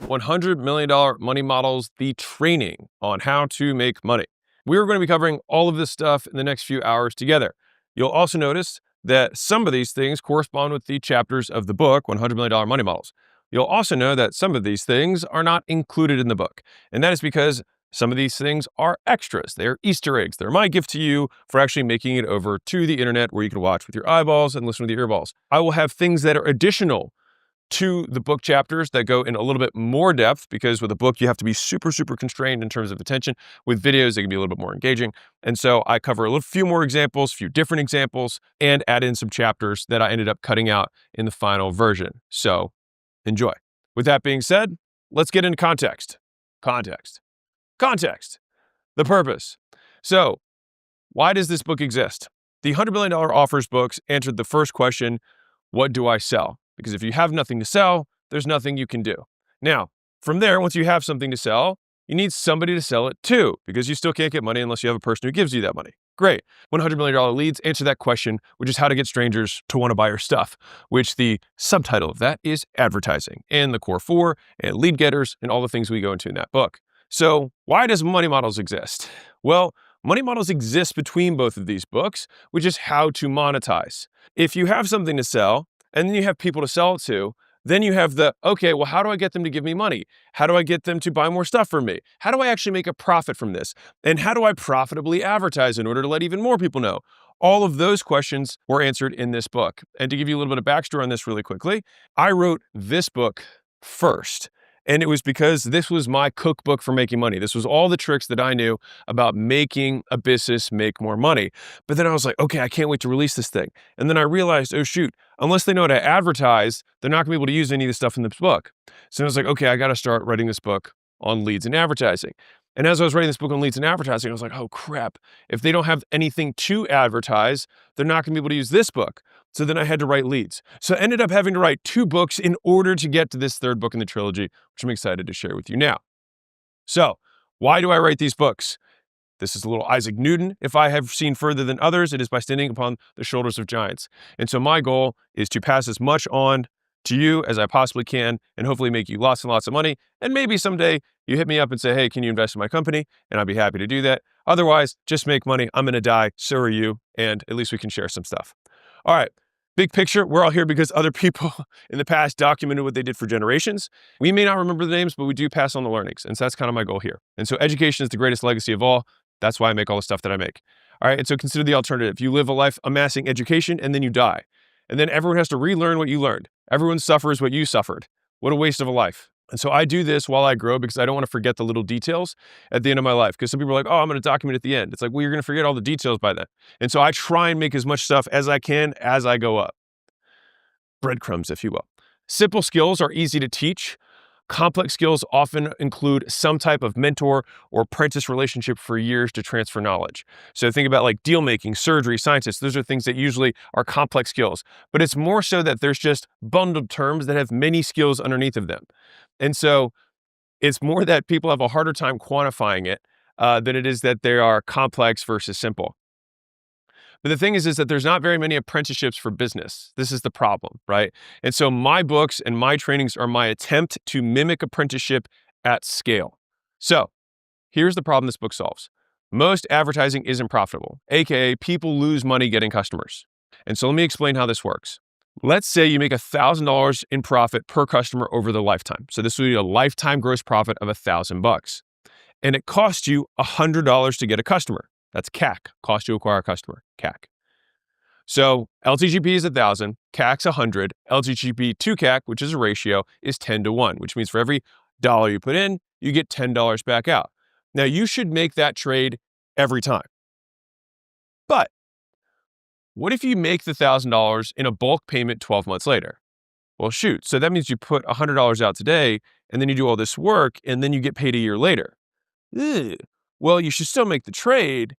$100 Million Money Models, the training on how to make money. We're going to be covering all of this stuff in the next few hours together. You'll also notice that some of these things correspond with the chapters of the book, $100 Million Money Models. You'll also know that some of these things are not included in the book. And that is because some of these things are extras. They're Easter eggs. They're my gift to you for actually making it over to the internet where you can watch with your eyeballs and listen with your earballs. I will have things that are additional to the book chapters that go in a little bit more depth, because with a book, you have to be super constrained in terms of attention. With videos, they can be a little bit more engaging. And so I cover a few more examples, few different examples, and add in some chapters that I ended up cutting out in the final version. So enjoy. With that being said, let's get into context. Context. The purpose. So why does this book exist? The $100 Million Offers books answered the first question, what do I sell? Because if you have nothing to sell, there's nothing you can do. Now, from there, once you have something to sell, you need somebody to sell it to, because you still can't get money unless you have a person who gives you that money. Great. $100 Million Leads answer that question, which is how to get strangers to want to buy your stuff, which the subtitle of that is advertising, and the core 4 and lead getters and all the things we go into in that book. So why does Money Models exist? Well, Money Models exist between both of these books, which is how to monetize. If you have something to sell, and then you have people to sell it to, then you have okay, well, how do I get them to give me money? How do I get them to buy more stuff from me? How do I actually make a profit from this? And how do I profitably advertise in order to let even more people know? All of those questions were answered in this book. And to give you a little bit of backstory on this really quickly, I wrote this book first. And it was because this was my cookbook for making money. This was all the tricks that I knew about making a business make more money. But then I was like, okay, I can't wait to release this thing. And then I realized, oh shoot, unless they know how to advertise, they're not gonna be able to use any of the stuff in this book. So I was like, okay, I gotta start writing this book on leads and advertising. And as I was writing this book on leads and advertising, I was like, oh crap, if they don't have anything to advertise, they're not gonna be able to use this book. So then I had to write leads. So I ended up having to write 2 books in order to get to this third book in the trilogy, which I'm excited to share with you now. So why do I write these books? This is a little Isaac Newton. If I have seen further than others, it is by standing upon the shoulders of giants. And so my goal is to pass as much on to you as I possibly can, and hopefully make you lots and lots of money. And maybe someday you hit me up and say, hey, can you invest in my company? And I'd be happy to do that. Otherwise, just make money. I'm gonna die, so are you, and at least we can share some stuff. All right. Big picture, we're all here because other people in the past documented what they did for generations. We may not remember the names, but we do pass on the learnings. And so that's kind of my goal here. And so education is the greatest legacy of all. That's why I make all the stuff that I make. All right, and so consider the alternative. You live a life amassing education and then you die. And then everyone has to relearn what you learned. Everyone suffers what you suffered. What a waste of a life. And so I do this while I grow because I don't want to forget the little details at the end of my life. Because some people are like, oh, I'm going to document at the end. It's like, well, you're going to forget all the details by then. And so I try and make as much stuff as I can as I go up. Breadcrumbs, if you will. Simple skills are easy to teach. Complex skills often include some type of mentor or apprentice relationship for years to transfer knowledge. So think about like deal making, surgery, scientists. Those are things that usually are complex skills, but it's more so that there's just bundled terms that have many skills underneath of them. And so it's more that people have a harder time quantifying it than it is that they are complex versus simple. But the thing is that there's not very many apprenticeships for business. This is the problem, right? And so my books and my trainings are my attempt to mimic apprenticeship at scale. So here's the problem this book solves. Most advertising isn't profitable, AKA people lose money getting customers. And so let me explain how this works. Let's say you make $1,000 in profit per customer over the lifetime. So this would be a lifetime gross profit of $1,000. And it costs you $100 to get a customer. That's CAC, cost to acquire a customer, CAC. So LTGP is 1,000, CAC's 100, LTGP to CAC, which is a ratio, is 10 to 1, which means for every dollar you put in, you get $10 back out. Now you should make that trade every time. But what if you make the $1,000 in a bulk payment 12 months later? Well, shoot, so that means you put $100 out today, and then you do all this work, and then you get paid a year later. Ugh. Well, you should still make the trade,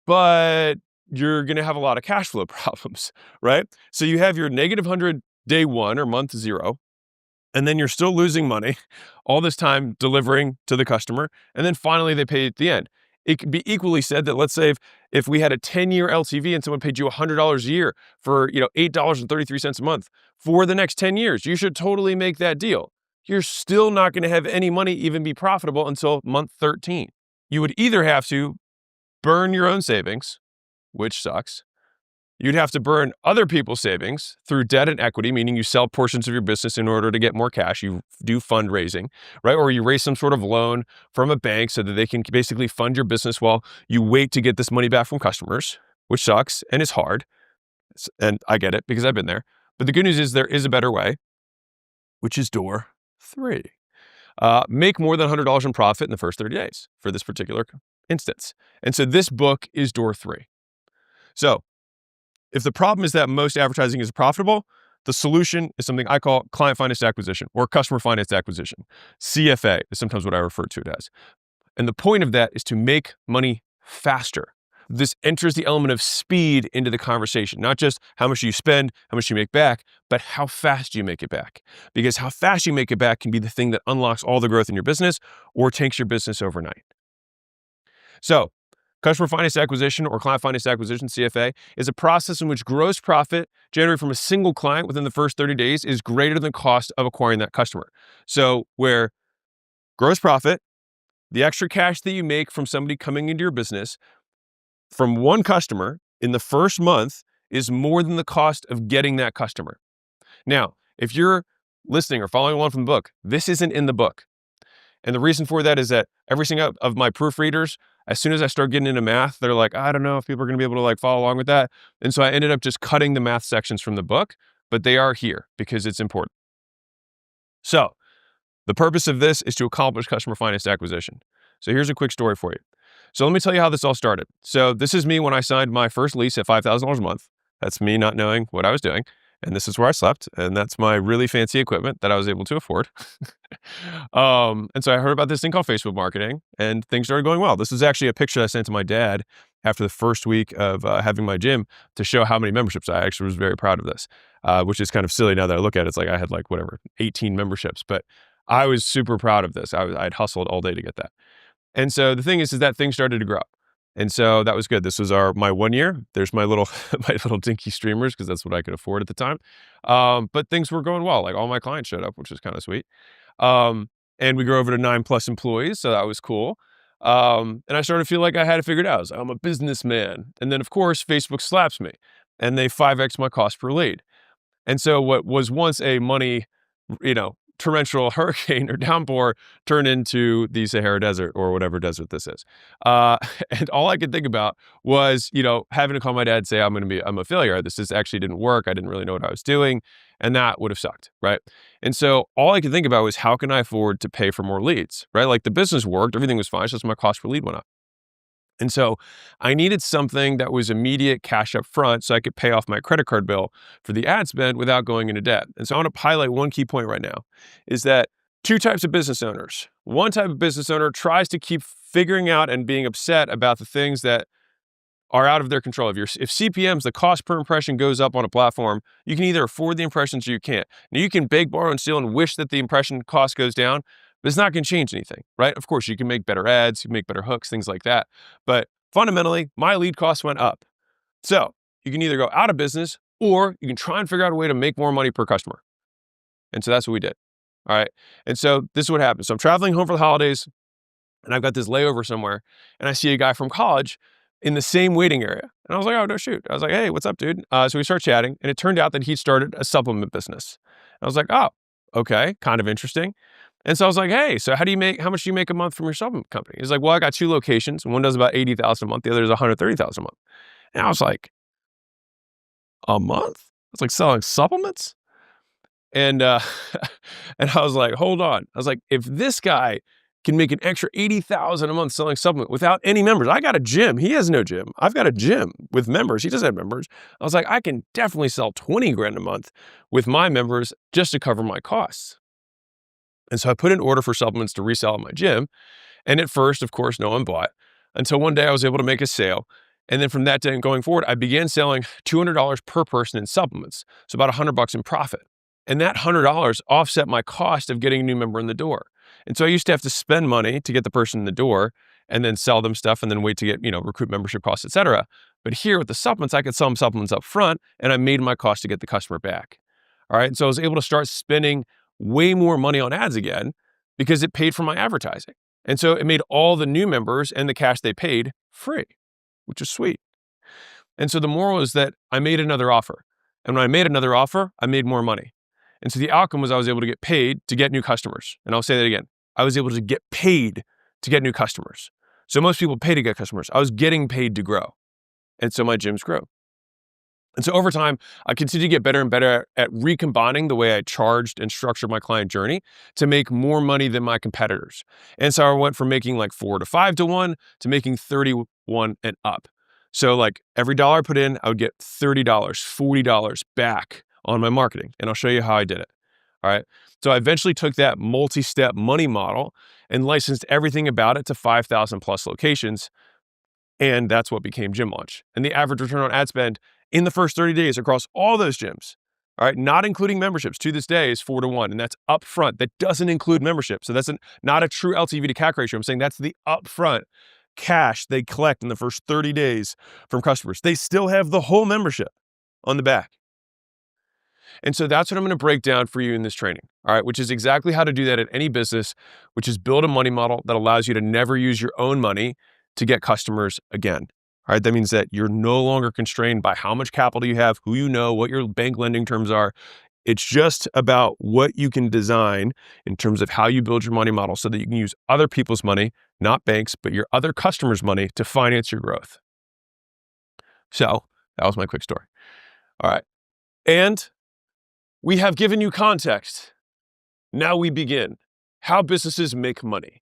but you're going to have a lot of cash flow problems, right? So you have your -100 day 1 or month 0, and then you're still losing money all this time delivering to the customer, and then finally they pay at the end. It could be equally said that, let's say if we had a 10-year LTV and someone paid you $100 a year for $8.33 a month for the next 10 years, you should totally make that deal. you're still not going to have any money even be profitable until month 13. You would either have to burn your own savings, which sucks. You'd have to burn other people's savings through debt and equity, meaning you sell portions of your business in order to get more cash. You do fundraising, right? Or you raise some sort of loan from a bank so that they can basically fund your business while you wait to get this money back from customers, which sucks and is hard. And I get it because I've been there. But the good news is there is a better way, which is door 3. Make more than $100 in profit in the first 30 days for this particular instance. And so this book is door 3. So if the problem is that most advertising is profitable, the solution is something I call client finance acquisition or customer finance acquisition. CFA is sometimes what I refer to it as. And the point of that is to make money faster. This enters the element of speed into the conversation, not just how much you spend, how much you make back, but how fast you make it back. Because how fast you make it back can be the thing that unlocks all the growth in your business or takes your business overnight. So, customer finance acquisition or client finance acquisition, CFA, is a process in which gross profit generated from a single client within the first 30 days is greater than the cost of acquiring that customer. So where gross profit, the extra cash that you make from somebody coming into your business from one customer in the first month is more than the cost of getting that customer. Now, if you're listening or following along from the book, this isn't in the book. And the reason for that is that every single of my proofreaders, as soon as I start getting into math, they're like, I don't know if people are going to be able to follow along with that. And so I ended up just cutting the math sections from the book, but they are here because it's important. So the purpose of this is to accomplish customer finance acquisition. So here's a quick story for you. So let me tell you how this all started. So this is me when I signed my first lease at $5,000 a month. That's me not knowing what I was doing. And this is where I slept. And that's my really fancy equipment that I was able to afford. And so I heard about this thing called Facebook marketing and things started going well. This is actually a picture I sent to my dad after the first week of having my gym to show how many memberships. I actually was very proud of this, which is kind of silly now that I look at it. It's like I had 18 memberships, but I was super proud of this. I'd hustled all day to get that. And so the thing is that things started to grow. And so that was good. This was my 1 year. There's my little dinky streamers because that's what I could afford at the time. But things were going well. All my clients showed up, which was kind of sweet. And we grew over to 9+ employees. So that was cool. And I started to feel like I had it figured out. I was like, I'm a businessman. And then of course, Facebook slaps me and they 5X my cost per lead. And so what was once a money, torrential hurricane or downpour turned into the Sahara Desert or whatever desert this is. And all I could think about was, having to call my dad and say, I'm a failure. This actually didn't work. I didn't really know what I was doing. And that would have sucked, right? And so all I could think about was how can I afford to pay for more leads, right? The business worked, everything was fine. So my cost per lead went up. And so I needed something that was immediate cash up front so I could pay off my credit card bill for the ad spend without going into debt. And so I want to highlight one key point right now is that 2 types of business owners. One type of business owner tries to keep figuring out and being upset about the things that are out of their control. If CPMs, the cost per impression goes up on a platform, you can either afford the impressions or you can't. Now you can beg, borrow, and steal and wish that the impression cost goes down, but it's not going to change anything, right? Of course, you can make better ads, you can make better hooks, things like that. But fundamentally, my lead costs went up. So you can either go out of business or you can try and figure out a way to make more money per customer. And so that's what we did. All right. And so this is what happened. So I'm traveling home for the holidays and I've got this layover somewhere and I see a guy from college in the same waiting area. And I was like, oh, no, shoot. I was like, hey, what's up, dude? So we start chatting and it turned out that he started a supplement business. I was like, oh, okay. Kind of interesting. And so I was like, hey, so how much do you make a month from your supplement company? He's like, well, I got 2 locations. One does about 80,000 a month. The other is 130,000 a month. And I was like, a month? It's like selling supplements? And, and I was like, hold on. I was like, if this guy can make an extra 80,000 a month selling supplement without any members, I got a gym. He has no gym. I've got a gym with members. He doesn't have members. I was like, I can definitely sell 20 grand a month with my members just to cover my costs. And so I put an order for supplements to resell at my gym. And at first, of course, no one bought until one day I was able to make a sale. And then from that day going forward, I began selling $200 per person in supplements. So about $100 in profit. And that $100 offset my cost of getting a new member in the door. And so I used to have to spend money to get the person in the door and then sell them stuff and then wait to get, recruit membership costs, et cetera. But here with the supplements, I could sell them supplements up front and I made my cost to get the customer back. All right. So I was able to start spending way more money on ads again because it paid for my advertising. And so it made all the new members and the cash they paid free, which is sweet. And so the moral is that I made another offer. And when I made another offer, I made more money. And so the outcome was I was able to get paid to get new customers. And I'll say that again. I was able to get paid to get new customers. So most people pay to get customers. I was getting paid to grow. And so my gyms grew. And so over time, I continued to get better and better at recombining the way I charged and structured my client journey to make more money than my competitors. And so I went from making like 4 to 5 to 1 to making 31 and up. So like every dollar I put in, I would get $30, $40 back on my marketing. And I'll show you how I did it. All right. So I eventually took that multi-step money model and licensed everything about it to 5,000 plus locations. And that's what became Gym Launch. And the average return on ad spend in the first 30 days across all those gyms, all right, not including memberships, to this day is 4 to 1. And that's upfront. That doesn't include membership. So that's not a true LTV to CAC ratio. I'm saying that's the upfront cash they collect in the first 30 days from customers. They still have the whole membership on the back. And so that's what I'm going to break down for you in this training, all right, which is exactly how to do that at any business, which is build a money model that allows you to never use your own money to get customers again. All right, that means that you're no longer constrained by how much capital you have, who you know, what your bank lending terms are. It's just about what you can design in terms of how you build your money model so that you can use other people's money, not banks, but your other customers' money to finance your growth. So that was my quick story. All right. And we have given you context. Now we begin. How businesses make money.